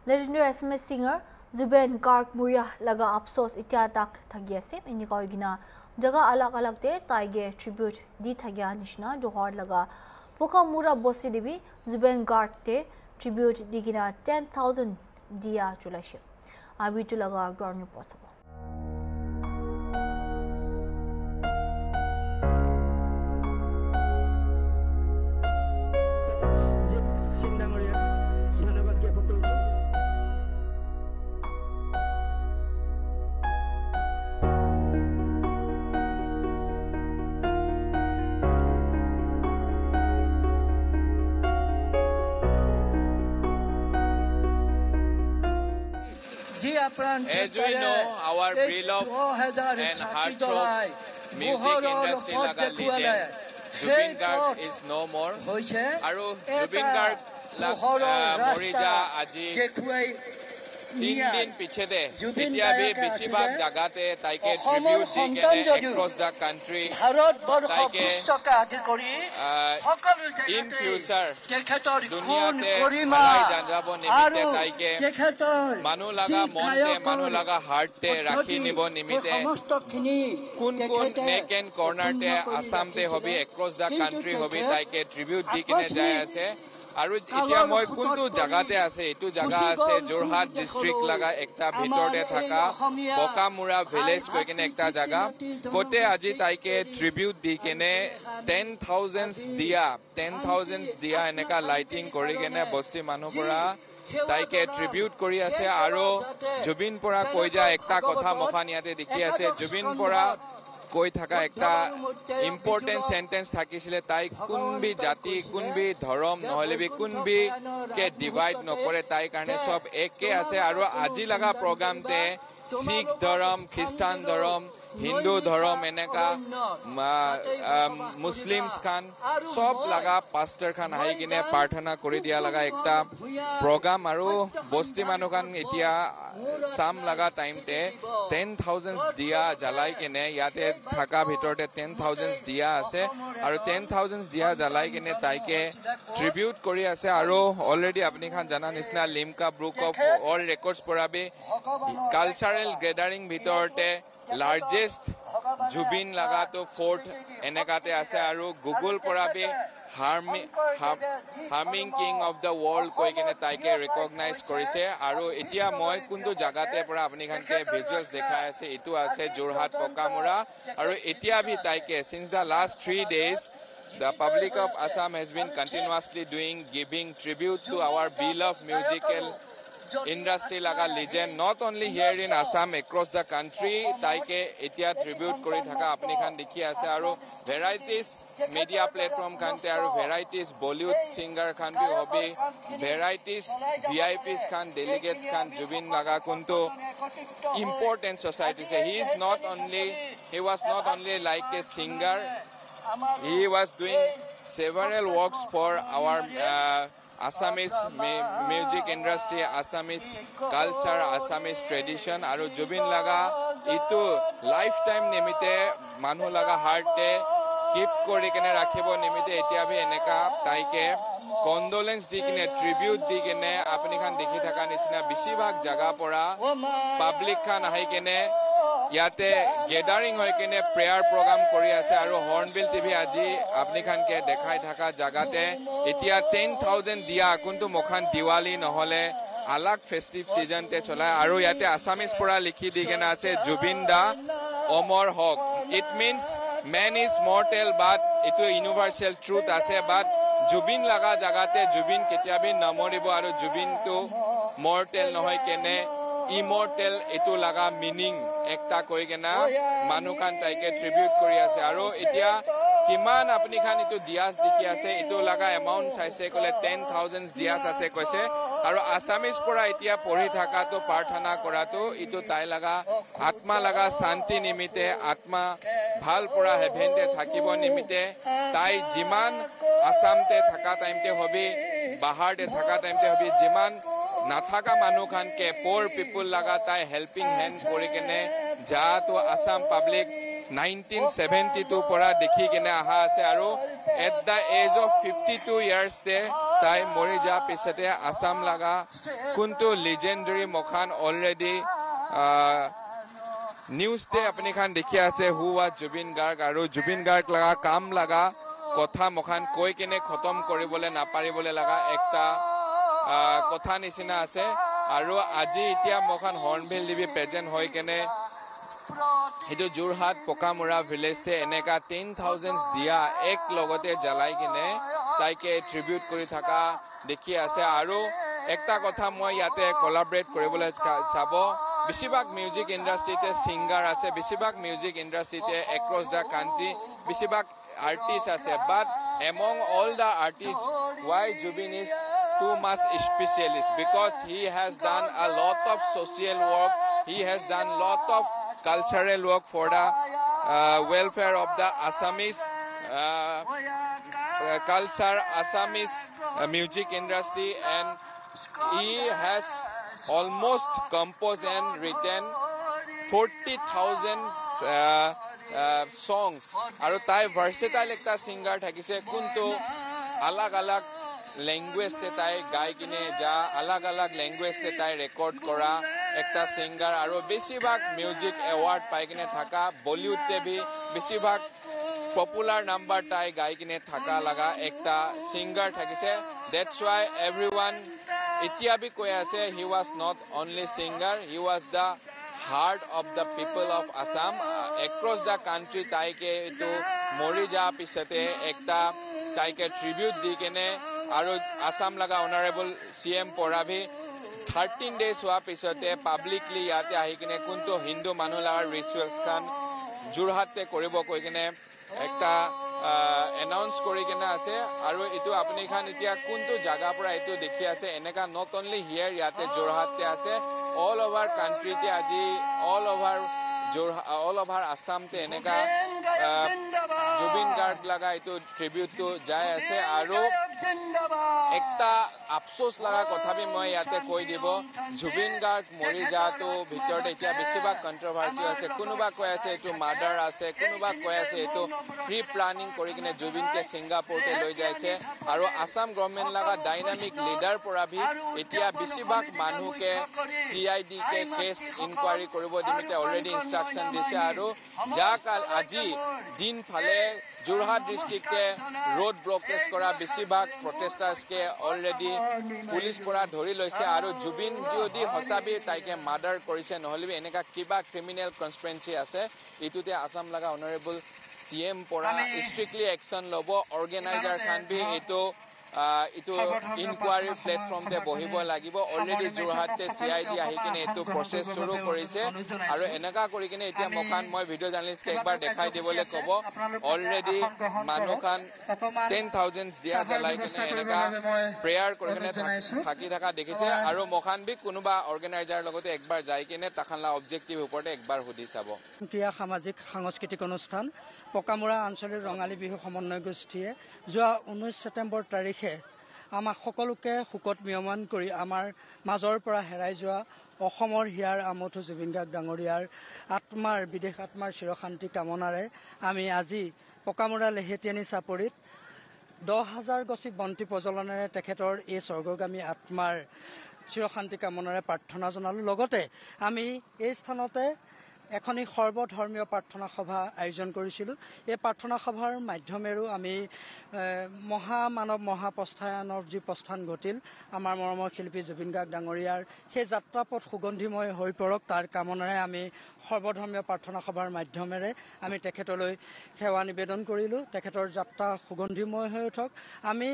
legendary SMS singer Zubin Garg Muria laga afsos itya tak thagya se ini koigina jaga alag alag te taige tribute di thagya nishna johar laga poka mura bosti debi Zubin Garg te tribute digina 10,000 dia chulashi abitu laga ground possible As we know, our beloved and heartthrob music industry laga legend Zubin Garg is no more. Aru Zubin Garg morija aji 3 din piche de etia bhi besibag jagate taike tribute dikene across the country taike in future duniyate bhai janrabo nimite taike manu laga monte manu laga heart te rakhi nibo nimite kun neck and corner te Assam te hobi across the country hobi taike tribute dikene jai ase আৰু এতিয়া মই কোনটো জায়গাতে আছে এটো জায়গা আছে Jorhat district লাগা একটা ভিতৰতে থাকা বকামুৰা ভিলেজ কইকেনে একটা জায়গা কোতে আজি তাইকে ট্ৰিবিউট দিকেনে 10,000 দিয়া এনেকা লাইটিং কৰিকেনে বস্তি মানুহ পৰা তাইকে ট্ৰিবিউট কৰি আছে আৰু জুবিন পৰা কৈ যা একটা কথা মখানিয়াতে দেখি আছে জুবিন পৰা কৈ থাকা একটা ইম্পর্টেন্ট সেন্টেন্স থাকিছিলে তাই কোনবি জাতি কোনবি ধর্ম নহলেবি কোনবি কে ডিভাইড নকৰে তাই কাৰণে সব একে আছে আৰু আজি লাগা প্রোগ্রামতে শিখ ধর্ম খ্রিস্টান ধর্ম হিন্দু ধর্ম এনেকা মুসলিমস খান সব লাগা পাস্টার খান আহি কিনে প্রার্থনা কৰি দিয়া লাগা একটা প্ৰোগ্ৰাম আৰু বস্তি মানুহ খান এতিয়া সাম লাগা টাইমতে 10,000 দিয়া জ্বালাই কিনে ইয়াতে থাকা ভিতৰতে 10,000 দিয়া আছে আৰু 10,000 দিয়া জ্বালাই কিনে তাইকে ট্ৰিবিউট কৰি আছে আৰু অলৰেডি আপনি খান জানা নিচিনা লিমকা বুক অফ অল ৰেকৰ্ডস পৰাবি কালচাৰাল গ্যাদাৰিং ভিতৰতে largest Zubin laga to fort enekate ase aru Google porabe Humming King of the World koikene taike recognize korise aru etia moi kuntu jagate pora apni khanke visuals dekhai ase etu ase Jorhat Pokamura aru etia bhi taike since the last 3 days the public of Assam has been continuously giving tribute to our beloved musical industry laga legend not only here in Assam across the country taike etia tribute kori thaka apni khan dekhi ase aru varieties media platform khan te aru varieties Bollywood singer khan bi hobi varieties VIPs khan delegates khan Zubin laga kunto important society se he was not only like a singer he was doing several works for our Assamese music industry, Assamese culture, Assamese tradition aru Zubin laga itu lifetime nimite manu laga heart te keep kori kene rakhibo nimite etia bhi eneka taike condolence dikine tribute dikine apni khan dekhi thaka nisina besibag jaga pora public khan ahi kene ইয়াতে gathering হৈ কিনে prayer programme কৰি আছে আৰু hornbill TV আজি আপনি খানকে দেখাই থাকা জাগাতে এতিয়া 10,000 দিয়া কোনটো মখান দিৱালী নহলে আলাগ ফেস্টিভ সিজন তে চলাই আৰু ইয়াতে আসামিজ পৰা লিখি দিগেনা আছে জুবিন দা অমৰ হক it means man is mortal বাট এটো ইউনিভাৰ্সাল ট্ৰুথ আছে বাট জুবিন লাগা জাগাতে জুবিন কেতিয়াবি নমৰিব আৰু জুবিন তো মৰ্টেল নহয় কেনে immortal etu laga meaning ekta koi kena manu khan taike tribute kori ase aru etia kiman apni khan etu dias dikhi ase etu laga amount saise kole 10,000 dias ase koise aru Assamese pora etia pori thaka to prarthana kora to etu tai laga atma laga shanti nimite atma bhal pora heaven te thakibo nimite tai jiman Assam te thaka time te hobi bahar te thaka time te hobi jiman নাথাকা মানুহ খান কে পোর পিপল লাগা তাই helping hand কৰি কেনে যা তো Assam public 1972 পৰা দেখি কেনে আহা আছে আৰু at the age of 52 years তে তাই মৰি যোৱাৰ পিছতে আসাম লাগা কোনটো লিজেণ্ডাৰী মখান অলৰেডি নিউজ তে আপুনি খান দেখি আছে হু ৱাজ জুবিন গাৰ্গ আৰু জুবিন গাৰ্গ লাগা কাম লাগা কথা মখান কৈ কিনে খতম কৰিবলৈ নাপাৰিবলৈ লাগা একটা কথা নিচিনা আছে আৰু আজি এতিয়া মখান হৰ্ণবিল দিবি প্ৰেজেন্ট হৈ কেনে এটো যোৰহাট পকামুৰা ভিলেজতে এনেকা 10,000 দিয়া এক লগতে জ্বলাই কিনে তাইকে ট্ৰিবিউট কৰি থাকা দেখি আছে আৰু একটা কথা মই ইয়াতে কোলাবৰেট কৰিবলৈ চাব বেছিভাগ মিউজিক ইণ্ডাষ্ট্ৰিতে সিঙ্গাৰ আছে বেছিভাগ মিউজিক ইণ্ডাষ্ট্ৰিতে এক্ৰছ দা কান্ট্ৰি বেছিভাগ আৰ্টিষ্ট আছে but among all the artist why Jubin is too much specialist because he has done a lot of social work he has done lot of cultural work for the welfare of the Assamese culture Assamese music industry and he has almost composed and written 40,000 songs aru tai versatile ekta singer thakise kuntu alag alag language te tai gai kine ja alag alag language te tai record kora ekta singer aru besibag music award pai kine thaka bollywood te bhi besibag popular number tai gai kine thaka laga ekta singer thakise that's why everyone etia bhi koi ase he was not only singer he was the heart of the people of Assam across the country taike to mori ja pisate ekta taike tribute di kene aru Assam laga honorable CM Porabhi 13 days hua pisate publicly yate ahi kene kunto hindu manu lagar rituals khan Jorhat te koribo koi kene ekta announce kori kena ase aru etu apni khan etia kuntu jaga pura etu dekhi ase eneka not only here yate Jorhat te ase all over country te aji all over Assam te eneka Jubin Garg laga etu tribute to jai ase aru ekta afsos laga kotha bhi moi yate koi dibo Jubin Garg mori jato bhitor etia besibag controversy ase kunuba koi ase etu murder ase kunuba koi ase etu pre planning kori kine Jubin ke Singapore te loi jaise aru Assam government laga dynamic leader pora bhi etia besibag manu ke CID ke case inquiry koribo dimite already instruction dise aru jakal aji din phale Jorhat district ke road blockage kora besibag protesters ke already police pora dhori loise aru Jubin jodi hosabi taike murder korise noholibi eneka kiba criminal conspiracy ase itute Assam laga honorable CM pora strictly action lobo organizer khan bhi eto inquiry platform te bohibo lagibo already Jorhat te CID ahi kine eto process shuru korise aru enaka kori kine etia mokhan moi video journalist ke ekbar dekhai dibole kobo already manu khan 10,000 dia jalai kine enaka prayer kori kine thaki thaka dekhise aru mokhan bhi kunuba organizer logote ekbar jai kine takhan la objective uporte ekbar hudi sabo ক্ৰিয়া সামাজিক সাংস্কৃতিক অনুষ্ঠান পকামুৰা আঞ্চলিক ৰঙালী বিহু সমন্বয় গোষ্ঠীয়ে যোৱা 19 ছেপ্টেম্বৰ তাৰিখে আমাক সকলোকে শোকত মিয়মান কৰি আমাৰ মাজৰ পৰা হেৰাই যোৱা অসমৰ হিয়াৰ আমঠু জুবিন গাৰ্গ ডাঙৰীয়াৰ আত্মাৰ বিদেশ আত্মাৰ চিৰশান্তি কামনাৰে আমি আজি পকামুৰা লেহেতিয়ানী চাপৰিত 10,000 গছি বন্তি প্ৰজ্বলনেৰে তেখেতৰ এই স্বৰ্গগামী আত্মাৰ চিৰশান্তি কামনাৰে প্ৰাৰ্থনা জনালো লগতে আমি এই স্থানতে এখনি সৰ্বধৰ্মীয় প্ৰাৰ্থনা সভা আয়োজন কৰিছিলো এই প্ৰাৰ্থনা সভাৰ মাধ্যমেৰেও আমি মহামানৱ মহাপ্ৰস্থানৰ যি প্ৰস্থান ঘটিল আমাৰ মৰমৰ শিল্পী জুবিন গাৰ্গ ডাঙৰীয়াৰ সেই যাত্ৰাপথ সুগন্ধিময় হৈ পৰক তাৰ কামনাৰে আমি সৰ্বধৰ্মীয় প্ৰাৰ্থনা সভাৰ মাধ্যমেৰে আমি তেখেতলৈ সেৱা নিবেদন কৰিলো তেখেতৰ যাত্ৰা সুগন্ধিময় হৈ উঠক আমি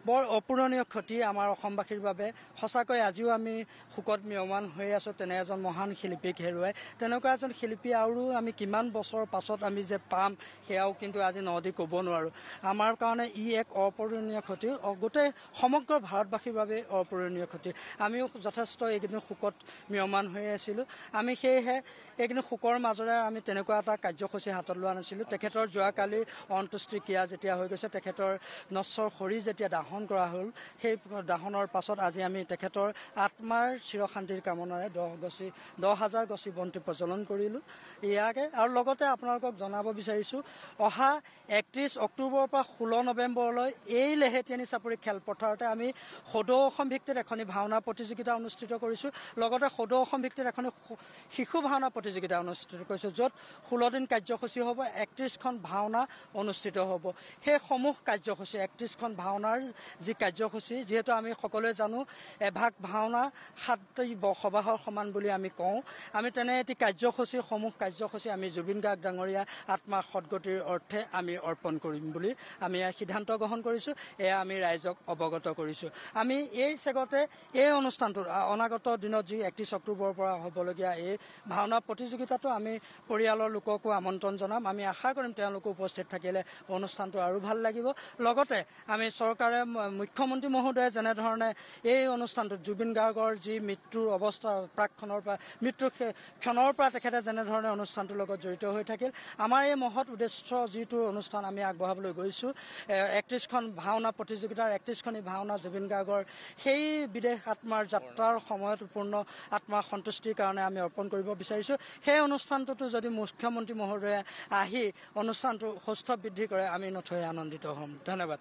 বৰ অপূৰণীয় ক্ষতি আমাৰ অসমবাসীৰ বাবে সঁচাকৈ আজিও আমি শোকত মিয়মান হৈ আছো তেনে এজন মহান শিল্পীক হেৰুৱাই তেনেকুৱা এজন শিল্পী আৰু আমি কিমান বছৰ পাছত আমি যে পাম সেয়াও কিন্তু আজি নদী ক'ব নোৱাৰো আমাৰ কাৰণে ই এক অপূৰণীয় ক্ষতি গোটেই সমগ্ৰ ভাৰতবাসীৰ বাবে অপূৰণীয় ক্ষতি আমিও যথেষ্ট এইকেইদিন শোকত মিয়মান হৈ আছিলো আমি সেয়েহে এইকেইদিন শোকৰ মাজৰে আমি তেনেকুৱা এটা কাৰ্যসূচী হাতত লোৱা নাছিলো তেখেতৰ যোৱাকালি অন্ত্যেষ্টিক্ৰিয়া যেতিয়া হৈ গৈছে তেখেতৰ নশ্বৰ শৰীৰ যেতিয়া দাহ দাহন কৰা হ'ল। সেই দাহনৰ পাছত আজি আমি তেখেতৰ আত্মাৰ চিৰশান্তিৰ কামনাৰে 10,000 গছি বন্তি প্ৰজ্বলন কৰিলোঁ। ইয়াকে আৰু লগতে আপোনালোকক জনাব বিচাৰিছোঁ, অহা 31 অক্টোবৰৰ পৰা 16 নৱেম্বৰলৈ এই লেহেটিয়ানী চাপৰি খেলপথাৰতে আমি সদৌ অসম ভিত্তিত এখনি ভাওনা প্ৰতিযোগিতা অনুষ্ঠিত কৰিছোঁ। লগতে সদৌ অসম ভিত্তিত এখনি শিশু ভাওনা প্ৰতিযোগিতা অনুষ্ঠিত কৰিছোঁ, য'ত 16 দিন কাৰ্যসূচী হ'ব, 31খন ভাওনা অনুষ্ঠিত হ'ব। সেই সমূহ কাৰ্যসূচী 31খন ভাওনাৰ যি কাৰ্যসূচী, যিহেতু আমি সকলোৱে জানো এভাগ ভাওনা 7টি বৰসবাহৰ সমান বুলি আমি কওঁ, আমি তেনে এটি সমূহ কাৰ্যসূচী আমি জুবিন গাৰ্গ ডাঙৰীয়া আত্মাৰ সদগতিৰ অৰ্থে আমি অৰ্পণ কৰিম বুলি আমি সিদ্ধান্ত গ্ৰহণ কৰিছোঁ। এয়া আমি ৰাইজক অৱগত কৰিছোঁ। আমি এই চেগতে এই অনুষ্ঠানটো অনাগত দিনত যি 31 অক্টোবৰৰ পৰা হ'বলগীয়া এই ভাওনা প্ৰতিযোগিতাটো আমি পৰিয়ালৰ লোককো আমন্ত্ৰণ জনাম। আমি আশা কৰিম তেওঁলোকো উপস্থিত থাকিলে অনুষ্ঠানটো আৰু ভাল লাগিব। লগতে আমি চৰকাৰে মুখ্যমন্ত্ৰী মহোদয়ে যেনেধৰণে এই অনুষ্ঠানটোত জুবিন গাৰ্গৰ যি মৃত্যুৰ অৱস্থা প্ৰাকক্ষণৰ পৰা মৃত্যুৰ ক্ষণৰ পৰা তেখেতে যেনেধৰণে অনুষ্ঠানটোৰ লগত জড়িত হৈ থাকিল, আমাৰ এই মহৎ উদ্দেশ্য যিটো অনুষ্ঠান আমি আগবঢ়াবলৈ গৈছোঁ 31খন ভাওনা প্ৰতিযোগিতাৰ 31খনি ভাওনা জুবিন গাৰ্গৰ সেই বিদেশ আত্মাৰ যাত্ৰাৰ সময়ত পূৰ্ণ আত্মাৰ সন্তুষ্টিৰ কাৰণে আমি অৰ্পণ কৰিব বিচাৰিছোঁ। সেই অনুষ্ঠানটোতো যদি মুখ্যমন্ত্ৰী মহোদয়ে আহি অনুষ্ঠানটো সৌষ্ঠৱ বৃদ্ধি কৰে, আমি নথৈ আনন্দিত হ'ম। ধন্যবাদ।